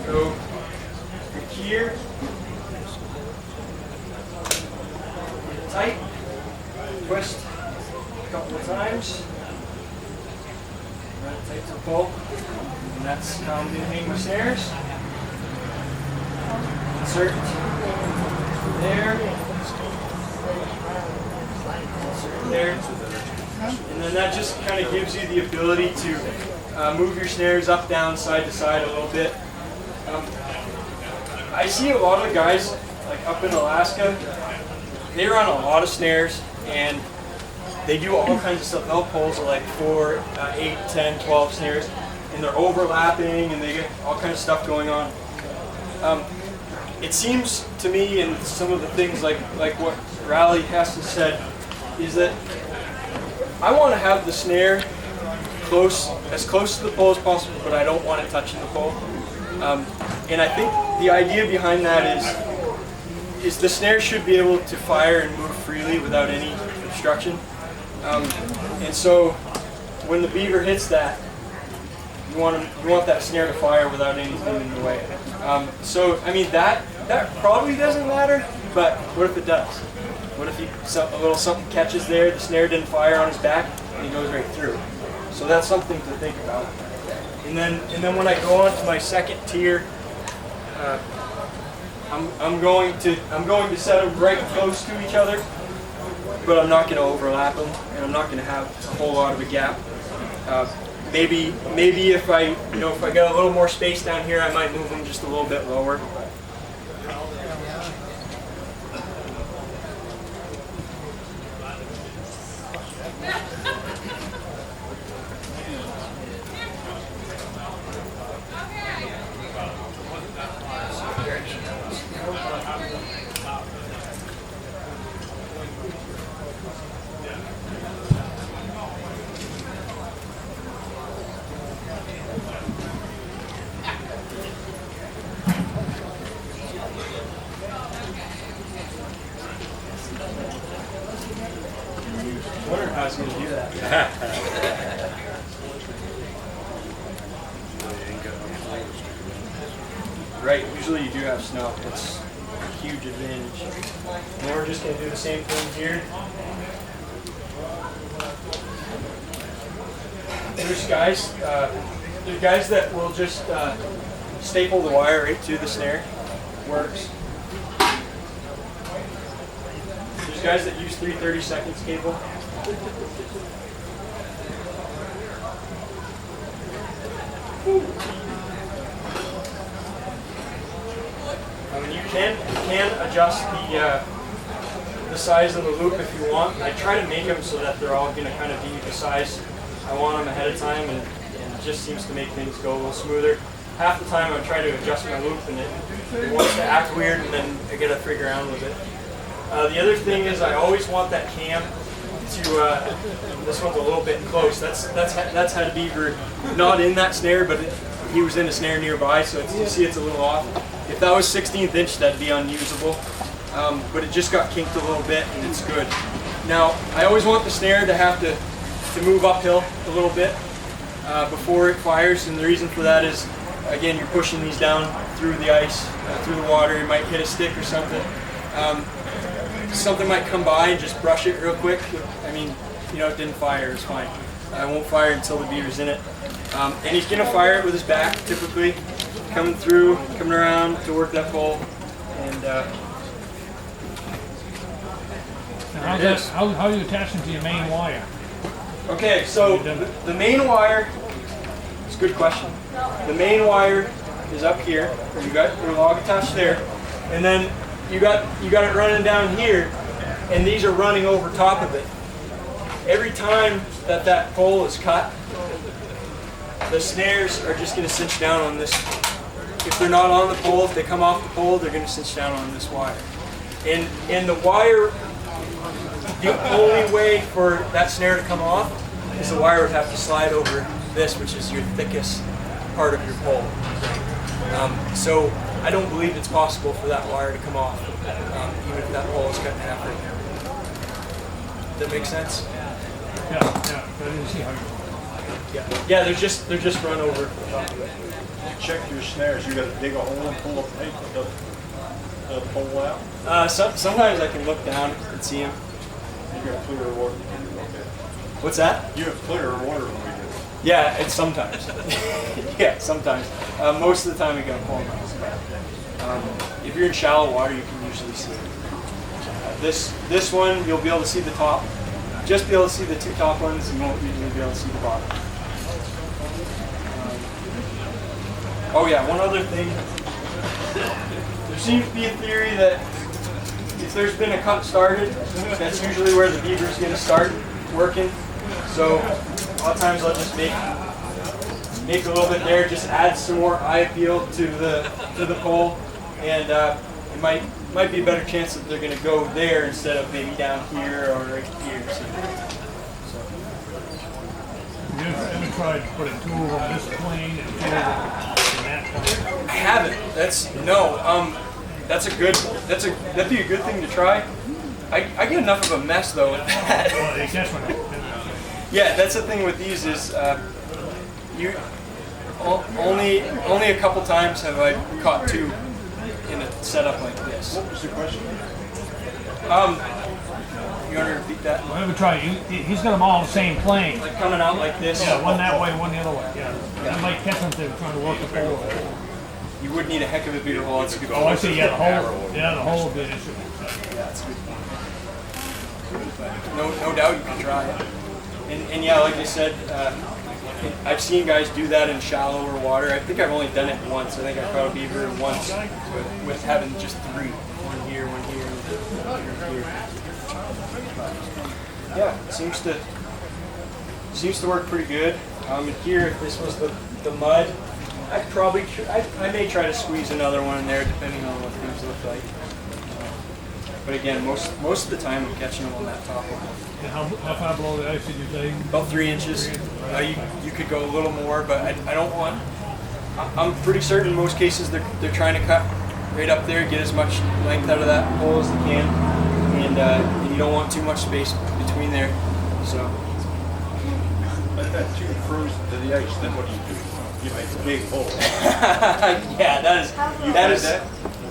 Speaker 2: go here, get it tight, twist a couple of times, run it tight to the pole, and that's how I'm going to hang my snares. Insert there, insert there, and then that just kind of gives you the ability to move your snares up, down, side to side a little bit. I see a lot of guys like up in Alaska, they run a lot of snares and they do all kinds of stuff. They'll pull like 4, 8, 10, 12 snares, and they're overlapping and they get all kinds of stuff going on. It seems to me, and some of the things like what Raleigh Hess has said, is that I want to have the snare as close to the pole as possible, but I don't want it touching the pole. And I think the idea behind that is the snare should be able to fire and move freely without any obstruction. And so when the beaver hits that, you want that snare to fire without anything in the way. So I mean that probably doesn't matter, but what if it does? What if a little something catches there, the snare didn't fire on his back, and he goes right through? So that's something to think about. And then when I go on to my second tier, I'm going to set them right close to each other, but I'm not going to overlap them, and I'm not going to have a whole lot of a gap. Maybe if I got a little more space down here, I might move them just a little bit lower. I wonder how I was going to do that. Right, usually you do have snow. That's a huge advantage. And we're just going to do the same thing here. There's guys that will just staple the wire right to the snare. Works. There's guys that use 3/30 seconds cable. I mean, you can adjust the size of the loop if you want. I try to make them so that they're all going to kind of be the size I want them ahead of time, and it just seems to make things go a little smoother. Half the time I'm trying to adjust my loop and it wants to act weird, and then I get to figure around with it. The other thing is I always want that cam to, this one's a little bit close. That's had a beaver not in that snare, but he was in a snare nearby, so you see it's a little off. If that was 16th inch, that'd be unusable. But it just got kinked a little bit, and it's good. Now, I always want the snare to have to move uphill a little bit before it fires, and the reason for that is, again, you're pushing these down through the ice, through the water. You might hit a stick or something. Something might come by and just brush it real quick. I mean, it didn't fire, it's fine. I won't fire until the beaver's in it. And he's gonna fire it with his back, typically. Coming through, coming around to work that pole. And
Speaker 4: how are you attaching to your main wire?
Speaker 2: okay, so the main wire, it's a good question. The main wire is up here. You got your log attached there. And then you got it running down here, and these are running over top of it. Every time that pole is cut, the snares are just going to cinch down on this. If they're not on the pole, if they come off the pole, they're going to cinch down on this wire. And the wire, the only way for that snare to come off is the wire would have to slide over this, which is your thickest part of your pole. So I don't believe it's possible for that wire to come off, even if that pole is cut in half right now. Does that make sense?
Speaker 4: Yeah, I didn't see how you.
Speaker 2: Yeah, they're just run over the top of it.
Speaker 3: Check your snares. You got to dig a hole and pull the pole out.
Speaker 2: Sometimes I can look down and see them.
Speaker 3: You got clear water.
Speaker 2: What's that?
Speaker 3: You have clear water when we do.
Speaker 2: Yeah, it's sometimes. Yeah, sometimes. Most of the time we got pull them out. If you're in shallow water, you can usually see it. This one, you'll be able to see the top. Just be able to see the two top ones. You won't usually be able to see the bottom. Oh yeah, one other thing. There seems to be a theory that if there's been a cut started, that's usually where the beaver's going to start working. So a lot of times I'll just make a little bit there, just add some more eye appeal to the pole, and might be a better chance that they're going to go there instead of maybe down here or right here. So.
Speaker 4: You ever tried putting two on this plane and two in that plane?
Speaker 2: I haven't. That'd be a good thing to try. I get enough of a mess though with that.
Speaker 4: Well, they catch one.
Speaker 2: Yeah, that's the thing with these is you only a couple times have I caught two in a setup like this.
Speaker 3: What was the question?
Speaker 2: You want to repeat that?
Speaker 4: Well, ever try? He's got them all on the same plane.
Speaker 2: Like coming out like this?
Speaker 4: Yeah, one that way, one the other way. Yeah. You might catch them if they're trying to work the pole.
Speaker 2: You would need a heck of a bigger hole. That's a good
Speaker 4: Oh, I see. Yeah, the hole. Yeah, the hole would be an issue.
Speaker 2: Yeah, that's a good point. No doubt you can try it. And yeah, like I said, I've seen guys do that in shallower water. I think I've only done it once. I think I caught a beaver once with having just three. One here, one here, one here. Yeah, it seems to work pretty good. And here, if this was the mud, I may try to squeeze another one in there depending on what things look like. But again, most of the time I'm catching them on that top one.
Speaker 4: And how far below the ice did you say?
Speaker 2: About 3 inches. You could go a little more, but I don't want. I'm pretty certain in most cases they're trying to cut right up there, get as much length out of that hole as they can, and you don't want too much space between there. So.
Speaker 3: Let that tube froze to the ice. Then what do? You make a big hole.
Speaker 2: Yeah, that is.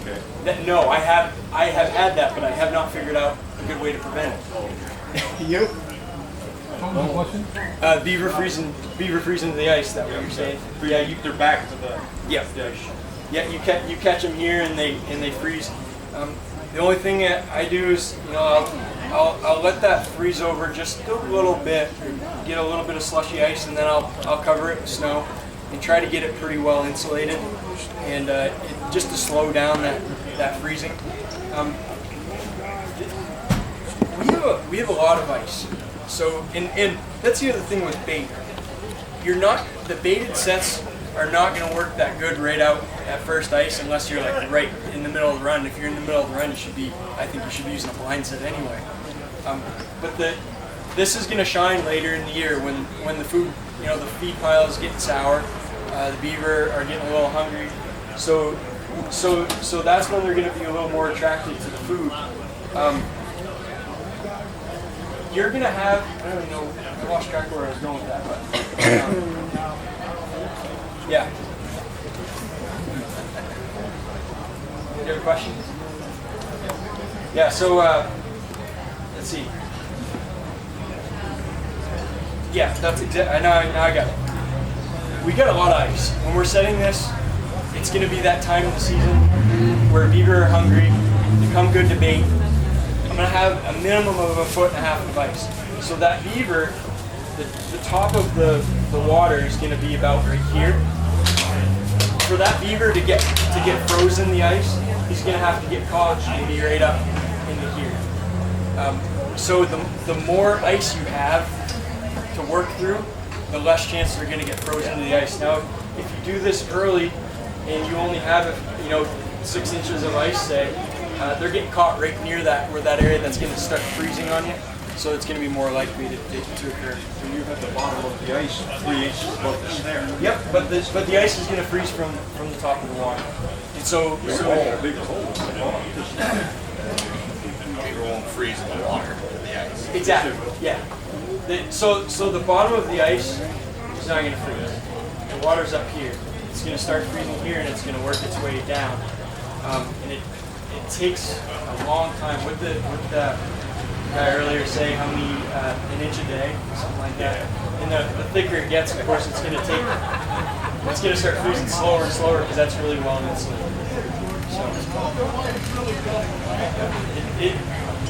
Speaker 3: Okay.
Speaker 2: No, I have had that, but I have not figured out a good way to prevent it. You?
Speaker 4: What was the question?
Speaker 2: Beaver freezing to the ice. That what you're saying? Yeah,
Speaker 3: They're back to the
Speaker 2: ice. Yeah, you catch them here and they freeze. The only thing that I do is I'll let that freeze over just a little bit, get a little bit of slushy ice, and then I'll cover it with snow and try to get it pretty well insulated, and just to slow down that freezing. We have a lot of ice, so and that's the other thing with bait. The baited sets are not going to work that good right out at first ice unless you're like right in the middle of the run. If you're in the middle of the run, I think you should be using a blind set anyway. But this is going to shine later in the year when the food, the feed pile is getting sour, the beaver are getting a little hungry. So that's when they're going to be a little more attracted to the food. You're going to have, I don't even know, I lost track of where I was going with that, but yeah. You have a question? Yeah, so let's see. Yeah, that's exactly, now I got it. We got a lot of ice. When we're setting this, it's going to be that time of the season where beaver are hungry, they come good to bait. I'm going to have a minimum of 1.5 foot of ice. So that beaver, the top of the water is going to be about right here. For that beaver to get frozen in the ice, he's going to have to get caught and be right up into here. So the more ice you have to work through, the less chance they're going to get frozen into the ice. Now, if you do this early and you only have 6 inches of ice, say, they're getting caught right near that area that's going to start freezing on you. So it's going to be more likely to occur.
Speaker 3: So you have the bottom of the ice 3 inches above the snare.
Speaker 2: Yep, but the ice is going to freeze from the top of the water. And so
Speaker 3: Bigger hole.
Speaker 5: Beaver won't freeze in the water in the ice.
Speaker 2: exactly, yeah. So the bottom of the ice is not going to freeze. The water's up here. It's going to start freezing here, and it's going to work its way down. And it takes a long time. With the guy earlier saying how many an inch a day, something like that. And the thicker it gets, of course, it's going to start freezing slower and slower because that's really well insulated. So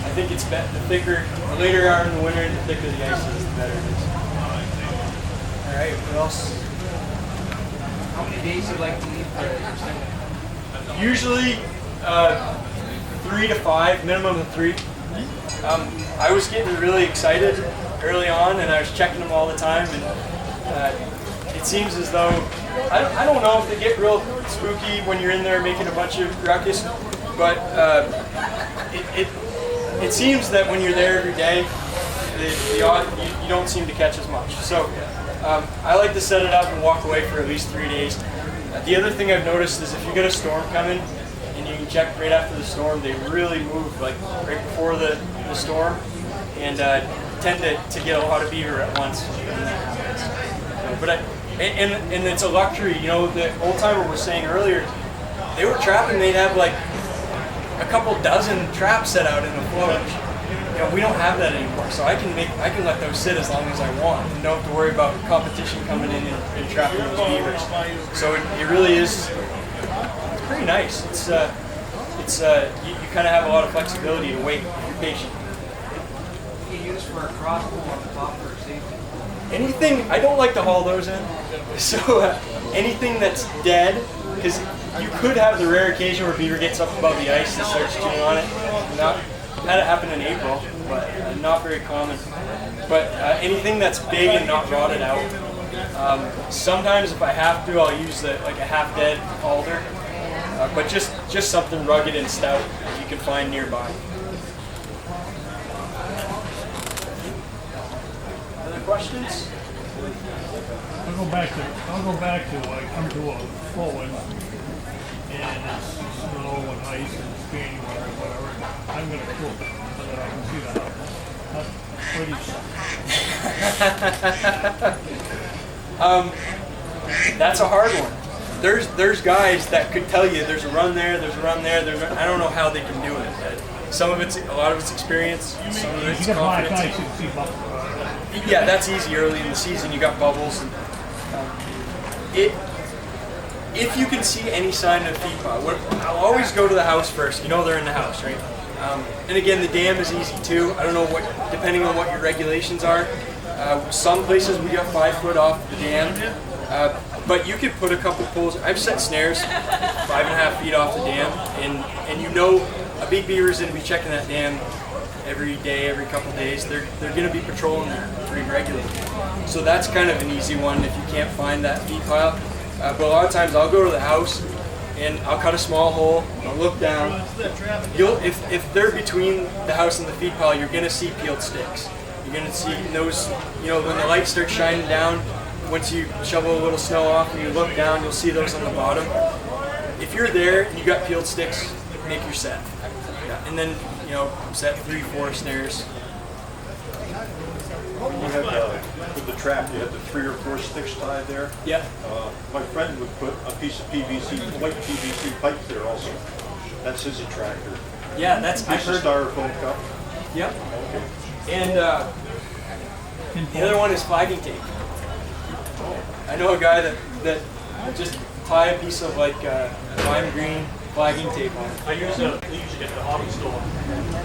Speaker 2: I think it's the later you are in the winter, the thicker the ice is, the better it is. All right, what else?
Speaker 6: How many days do you like to leave for your second?
Speaker 2: Usually 3 to 5, minimum of 3. I was getting really excited early on, and I was checking them all the time, and it seems as though, I don't know if they get real spooky when you're in there making a bunch of ruckus, but it seems that when you're there every day, you don't seem to catch as much. So I like to set it up and walk away for at least 3 days. The other thing I've noticed is if you get a storm coming, and you can check right after the storm, they really move like right before the storm, and tend to get a lot of beaver at once when that happens. But and it's a luxury, you know. The old timer was saying earlier, they were trapping. They'd have like a couple dozen traps set out in the float. You know, we don't have that anymore, so I can let those sit as long as I want, and don't have to worry about competition coming in and trapping those beavers. So it really is. It's pretty nice. You kind of have a lot of flexibility to wait if you're patient.
Speaker 6: You use for a crossbow on the top for safety.
Speaker 2: Anything, I don't like to haul those in, so anything that's dead, because you could have the rare occasion where beaver gets up above the ice and starts chewing on it. Had it happen in April, but not very common. But anything that's big and not rotted out. Sometimes if I have to, I'll use like a half-dead alder, but just something rugged and stout that you can find nearby. Other questions?
Speaker 4: I'll go back to I come to a full one, and it's snow and ice and it's January, whatever. I'm gonna cook so that I can see the house.
Speaker 2: That's a hard one. There's guys that could tell you there's a run there, I don't know how they can do it. A lot of it's experience, some of it's
Speaker 4: You got black
Speaker 2: confidence.
Speaker 4: ice, you can see buffalo.
Speaker 2: Yeah, that's easy early in the season. You got bubbles. And, if you can see any sign of feed pile, I'll always go to the house first. You know they're in the house, right? And again, the dam is easy too. I don't know depending on what your regulations are. Some places we got 5 foot off the dam, but you could put a couple poles. I've set snares 5.5 feet off the dam, and you know a big beaver's gonna be checking that dam every day, every couple days. They're gonna be patrolling there pretty regularly. So that's kind of an easy one if you can't find that feed pile. But a lot of times I'll go to the house and I'll cut a small hole, I'll look down. If they're between the house and the feed pile, you're gonna see peeled sticks. You're gonna see those, when the light starts shining down, once you shovel a little snow off and you look down, you'll see those on the bottom. If you're there and you got peeled sticks, make your set. Yeah, and then, set 3-4 snares.
Speaker 3: You have with the trap, you have the 3 or 4 sticks tied there.
Speaker 2: Yeah.
Speaker 3: My friend would put a piece of PVC, white PVC pipe there also. That's his attractor.
Speaker 2: Yeah, that's
Speaker 3: Piece of styrofoam cup.
Speaker 2: Yep.
Speaker 3: Okay.
Speaker 2: And the other one is flagging tape. I know a guy that just tie a piece of lime green flagging tape on it.
Speaker 4: I use these at the hobby store.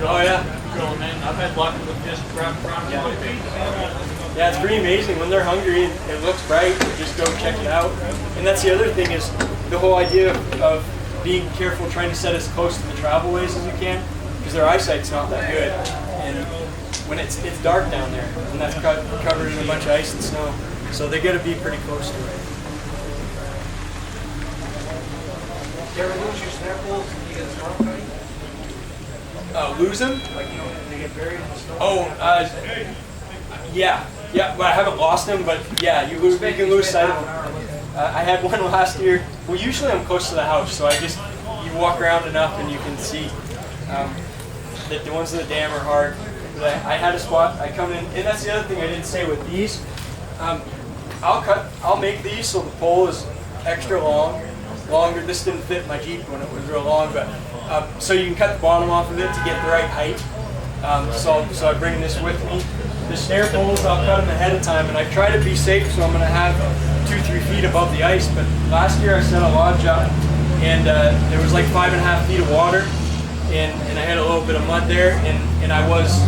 Speaker 2: Oh yeah.
Speaker 4: Throw them in. I've had luck with just wrapped around my feet.
Speaker 2: Yeah, it's pretty amazing. When they're hungry and it looks bright, you just go check it out. And that's the other thing is the whole idea of being careful, trying to set as close to the travel ways as you can, because their eyesight's not that good. And when it's dark down there, and that's covered in a bunch of ice and snow, so they got to be pretty close to it.
Speaker 6: You ever lose your snare poles and you get a storm coming?
Speaker 2: Lose them?
Speaker 6: They get buried in the snow?
Speaker 2: Oh, yeah. But I haven't lost them. But yeah, you can lose sight of them. I had one last year. Well, usually I'm close to the house, so you walk around enough and you can see that the ones in the dam are hard. But I had a spot. I come in, and that's the other thing I didn't say with these. I'll make these so the pole is extra longer. This didn't fit my Jeep when it was real long, but so you can cut the bottom off of it to get the right height. So I bring this with me. The snare poles, I'll cut them ahead of time, and I try to be safe, so I'm going to have 2-3 feet above the ice. But last year I set a lodge up, and there was like 5.5 feet of water, and I had a little bit of mud there, and I was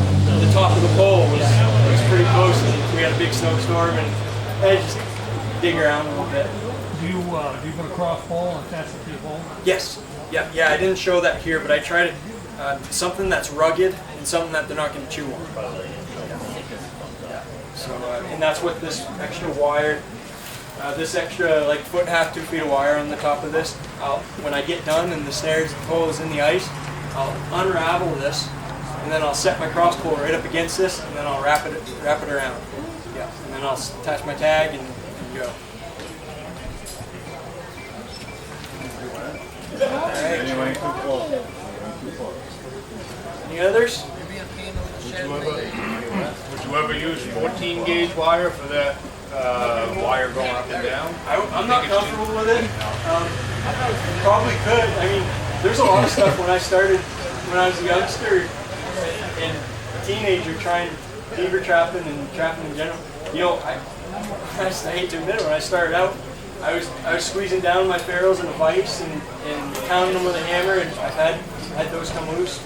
Speaker 2: the top of the pole was pretty close, and we had a big snowstorm, and I just dig around a little bit.
Speaker 4: Do you put a cross pole and attach it to your pole?
Speaker 2: Yes. Yeah. I didn't show that here, but I tried something that's rugged and something that they're not going to chew on. Yeah. So, and that's what this extra wire this extra like 1.5 to 2 feet of wire on the top of this, when I get done and the snares pole is in the ice, I'll unravel this, and then I'll set my cross pole right up against this, and then I'll wrap it around. Yeah, and then I'll attach my tag and go. All right.
Speaker 3: Anyway, too close. Too close.
Speaker 2: Any others?
Speaker 5: Would you ever use 14 gauge wire for that wire going up and down?
Speaker 2: I'm not comfortable with it. Probably could. I mean, there's a lot of stuff when I started, when I was a youngster and a teenager trying beaver trapping and trapping in general. You know, I hate to admit it, when I started out, I was squeezing down my ferrules in a vise and pounding them with a hammer, and I've had those come loose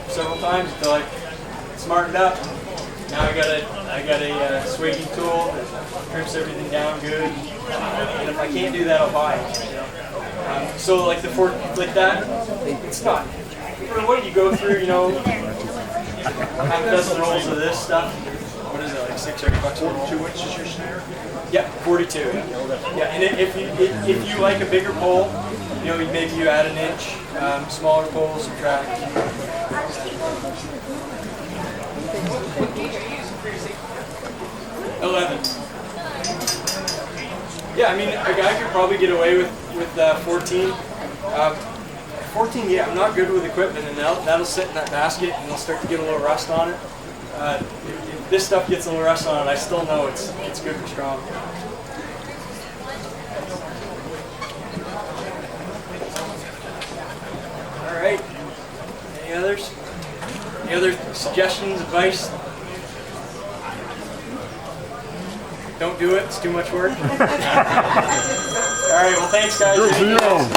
Speaker 2: several times until I smartened up. Now I got a swagging tool that crimps everything down good, and if I can't do that, I'll buy it. You know? So like like that, it's not. What do you go through? You know, half a dozen rolls of this stuff. What is it, like $6 or $8?
Speaker 3: 2 inches your snare?
Speaker 2: Yeah, 42. Yeah, and if you like a bigger pole, you know, maybe you add an inch. Smaller poles, subtract.
Speaker 6: What gauge are you using for your safety?
Speaker 2: 11. Yeah, I mean, a guy could probably get away with 14. 14, yeah, I'm not good with equipment, and that'll sit in that basket, and they'll start to get a little rust on it. If this stuff gets a little rust on it, I still know it's good for strong. All right. Any others? Any other suggestions, advice? Don't do it. It's too much work. All right. Well, thanks, guys.
Speaker 4: Good to know.